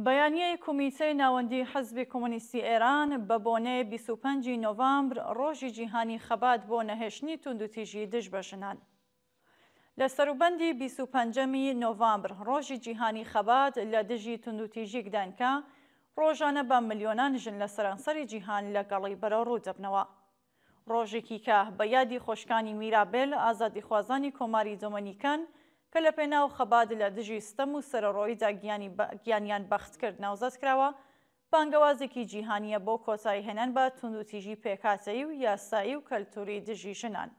بەیانیەی کۆمیتەی ناوەندی حەزبی کۆمۆنیستی ئێران بە بۆنەی 25 نۆڤامبر ڕۆژی جیهانی خەبات بۆ نەهێشتنی توندوتیژی دژ بە ژنان. لە سەروبەندی 25 نۆڤامبر ڕۆژی جیهانی خەبات لە دژی توندوتیژی گدانکە ڕۆژانە بە ملیۆنان ژن لە سەرانسەری جیهان لەگەڵی بەرەو ڕوو دەبنەوە. ڕۆژێکی کە بە یادی خۆشکانی میرابێل ئازادیخوازانی کۆماری دۆمینیکان کە لە پێناو خەبات لە دژی ستەم و سەرەڕۆییدا گیانیان بەخت کرد ناوزەت کراوە، بانگەوازێکی جیهانیە بۆ کۆتایی هێنان بە توندوتیژی پێکاتەیی و یاسایی و کەلتوری دژی ژنان.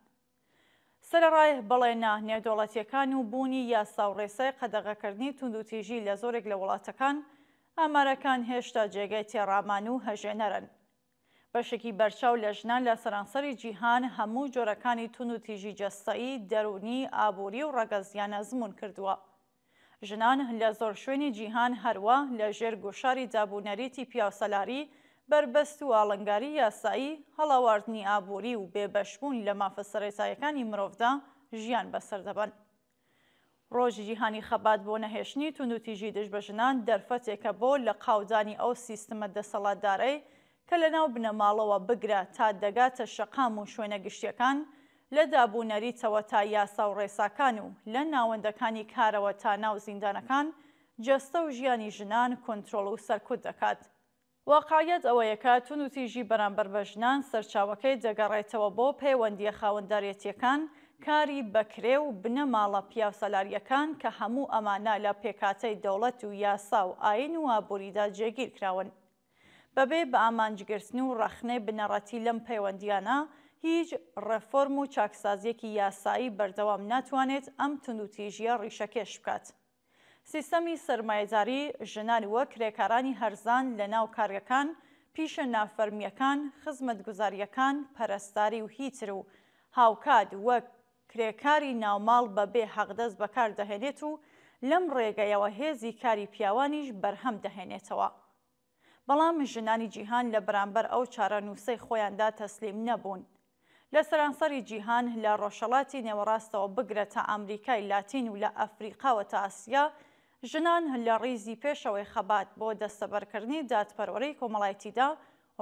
سەرەڕای بەڵێنە نێودەوڵەتیەکان و بوونی یاسا و ڕێسای قەدەغەکردنی توندوتیژی لە زۆرێک لە وڵاتەکان، ئامارەکان هێشتا جێگەی تێڕامان و هەژێنەرن. بەشێکی بەرچاو لە ژنان لە سەرانسەری جیهان هەموو جۆرەکانی توندوتیژی جەستەیی، دەرونی، ئابووری و ڕەگەزیانە زمون کردووە. ژنان لە زۆر شوێنی جیهان هەروە لە ژێر گۆشاری دابوونەریتی پیاوسەلاری، بربەست و ئاڵنگاری یاسایی، هەڵاواردنی ئابووری و بێبەشبوون لە مافە سەرەتاییەکانی مرۆڤدا ژیان بەسەر دەبەن. ڕۆژی جیهانی خەبات بۆ نەهێشتنی توندوتیژی دژ بە ژنان دەرفەتێکە بۆ لە قاودانی ئەو سیستەمە دەسەڵاتدارەی کە لەناو بنەماڵەوە بگرە تا دەگاتە شەقام و شوێنە گشتیەکان، لە دابوونەریتەوە تا یاسا و ڕێساکان و لە ناوەندەکانی کارەوە تا ناو زیندانەکان جەستە و ژیانی ژنان کۆنترۆڵ و سەرکوت دەکات. واقعیەت ئەوەیە کە توندوتیژی بەرامبەر بە ژنان سەرچاوەکەی دەگەڕێتەوە بۆ پەیوەندیە خاوەنداریەتیەکان، کاری بەکرێ و بنەماڵە پیاوسەلاریەکان کە هەموو ئەمانە لە پێکاتەی دەوڵەت و یاسا و ئاین و ئابووریدا جێگیر کراون. بەبێ بە ئامانجگرتن و ڕەخنەی بنەڕەتی لەم پەیوەندیانە، هیچ ڕێفۆرم و چاکسازیەکی یاسایی بەردەوام ناتوانێت ئەم توندوتیژیە ڕیشەکێش بکات. سیستەمی سەرمایەداری ژنان وەک کرێکارانی هەرزان لە ناو کارگەکان، پیشە نافەرمیەکان، خزمەتگوزاریەکان، پەرستاری و هیتر و هاوکات وەک کرێکاری ناوماڵ بەبێ حەقدەست بەکاردەهێنێت و لەم ڕێگەیەوە هێزی کاری پیاوانیش بەرهەم دەهێنێتەوە. بەڵام ژنانی جیهان لە بەرامبەر ئەو چارەنووسەی خۆیاندا تەسلیم نەبوون. لە سەرانسەری جیهان لە ڕۆژهەڵاتی نێوەڕاستەوە بگرە تا ئەمریکای لاتین و لە ئەفریقاوە تا ئاسیا، ژنان لە ڕیزی پێشەوەی خەبات بۆ دەستەبەرکردنی دادپەروەرەی کۆمەڵایەتیدا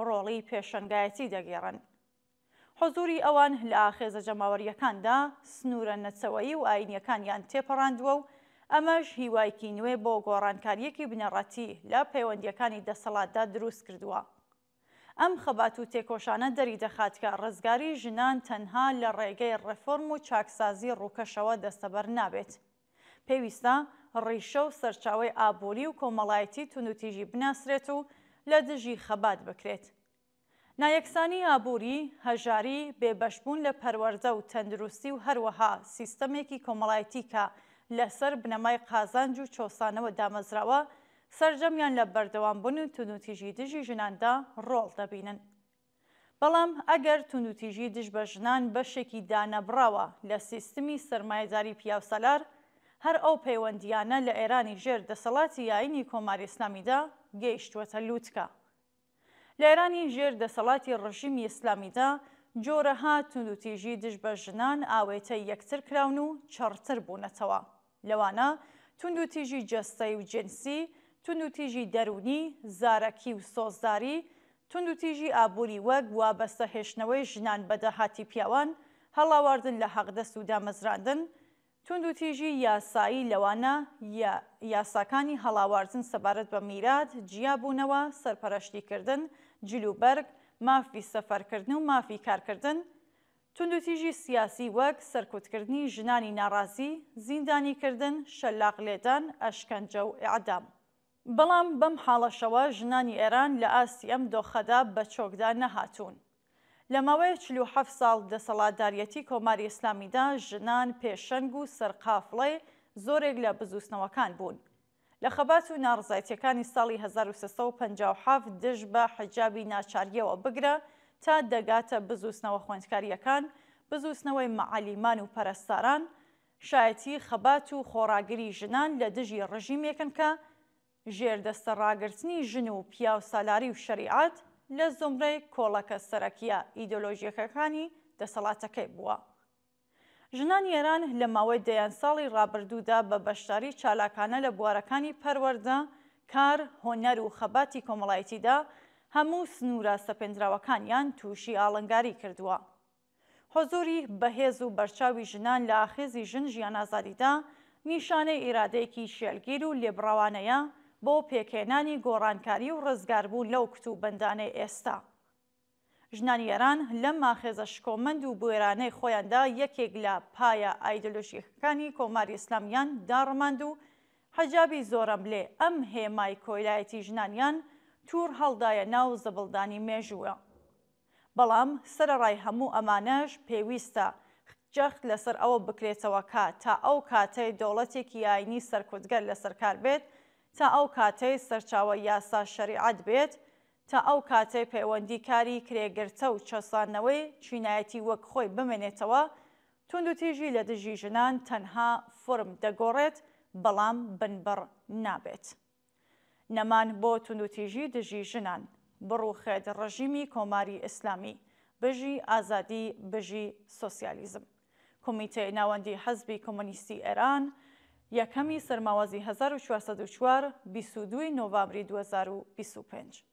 ڕۆڵی پێشەنگایەتی دەگێڕن. حوزوری ئەوان لە ئاخێزە جەماوەریەکاندا سنوورە نەچەوەیی و ئاینیەکانیان تێپەڕاندووە و ئەمەش هیوایکی نوێ بۆ گۆڕانکاریەکی بنەڕەتی لە پەیوەندیەکانی دەسەڵاتدا دروست کردووە. ئەم خەبات و تێکۆشانە دەری دەخات کە ڕزگاری ژنان تەنها لە ڕێگەی ڕێفۆرم و چاکسازی ڕووکەشەوە دەستەبەر نابێت. پێویستە ڕیشە و سەرچاوەی ئابووری و کۆمەڵایەتی توندوتیژی بناسرێت و لە دژی خەبات بکرێت. نایەکسانی ئابووری، هەژاری، بێبەشبوون لە پەروەردە و تەندروستی و هەروەها سیستەمێکی کۆمەڵایەتی کە لەسەر بنەمای قازانج و چۆسانەوە دامەزراوە، سەرجەمیان لە بەردەوامبوون و توندوتیژی دژی ژناندا ڕۆڵ دەبینن. بەڵام ئەگەر توندوتیژی دژ بە ژنان بەشێکی دانەبراوە لە سیستەمی سەرمایەداری پیاوسەلار، هەر ئەو پەیوەندیانە لە ئێرانی ژێر دەسەڵاتی ئاینی کۆماری ئیسلامیدا گەیشتووەتە لووتکە. لە ئێرانی ژێر دەسەڵاتی ڕژیمی ئیسلامیدا جۆرەها توندوتیژی دژ بە ژنان ئاوێتەی یەکتر کراون و چڕتر بوونەتەوە. لەوانە توندوتیژی جەستەی و جنسی، توندوتیژی دەرونی، زارەکی و سۆزداری، توندوتیژی ئابووری وەک وابەستە هێشتنەوەی ژنان بە داهاتی پیاوان، هەڵاواردن لە حەقدەست و دامەزراندن، توندوتیژی یاسایی لەوانە یاساکانی هەڵاواردن سەبارەت بە میرات، جیابوونەوە، سەرپەرشتیکردن، جلوبەرگ، مافی سەفەرکردن و مافی کارکردن، توندوتیژی سیاسی وەک سەرکوتکردنی ژنانی ناڕازی، زیندانیکردن، شەلاق لێدان، ئەشکەنجە و ئیعدام. بەڵام بەم حاڵەشەوە ژنانی ئێران لە ئاستی ئەم دۆخەدا بە چۆکدا نەهاتوون. لە ماوەی 47 ساڵ دەسەڵاتداریەتی کۆماری ئیسلامیدا ژنان پێشەنگ و سەرقافڵێ زۆرێک لە بزوسنەوەکان بوون. لە خەبات و ناڕزایەتیەکانی ساڵی 1357 دژ بە حیجابی ناچاریەوە بگرە تا دەگاتە بزوسنەوە خوێندکاریەکان، بزوسنەوەی مەعالیمان و پەرستاران، شایەتی خەبات و خۆڕاگری ژنان لە دژی ڕژیمێکن کە ژێردەستە ڕاگررتنی ژن و پیاوسالاری و شەریعەت لە زۆمرەی کۆڵەکە سەرەکیە ئیدۆلۆژیەکەکانی دەسەڵاتەکەی بووە. ژنانی ئێران لە ماوەی دەیان ساڵی ڕابردوودا بە بەشداری چالاکانە لە بوارەکانی پەروەردە کار، هۆنەر و خەباتی کۆمەڵایەتیدا هەموو سنوورە سەپێنراوەکانیان تووشی ئاڵنگاری کردووە. حۆزوری بەهێز و بەرچاوی ژنان لە ئاخێزی ژن ژیان ئازادیدا نیشانەی ئیرادەیەکی شێلگیر و لێبڕەوانەیە بۆ پێکهێنانی گۆڕانکاری و ڕزگاربوون لەو کتوبەندانەی ئێستا. ژنانی ئێران لەم ئاخێزە شکۆمەند و بوێرانەی خۆیاندا یەکێک لە پایە ئایدۆلۆژیەکانی کۆماری ئیسلامیان داڕماند و حەجابی زۆرەم لێ ئەم هێمای کۆیلایەتی ژنانیان توور هەڵدایە ناو زەبڵدانی مێژووە. بەڵام سەرەڕای هەموو ئەمانەش پێویستە جەخت لەسەر ئەوە بکرێتەوە کە تا ئەو کاتەی دەوڵەتێکی ئاینی سەرکوتگەر لەسەرکار بێت، تا ئەو کاتەی سەرچاوە یاسا شەریعەت بێت، تا ئەو کاتەی پەیوەندیکاری کرێگرتە و چەسانەوەی چینایەتی وەک خۆی بمێنێتەوە، توندوتیژی لە دژی ژنان تەنها فرم دەگۆڕێت بەڵام بنبڕ نابێت. نەمان بۆ توندوتیژی دژی ژنان بڕوخێت ڕژیمی کۆماری ئیسلامی، بژی ئازادی، بژی سۆسیالیزم. کۆمیتەی ناوەندی حەزبی کۆمۆنیستی ئێران یەکەمی سەرماوەزی 1404 22 نۆڤامبری 2025.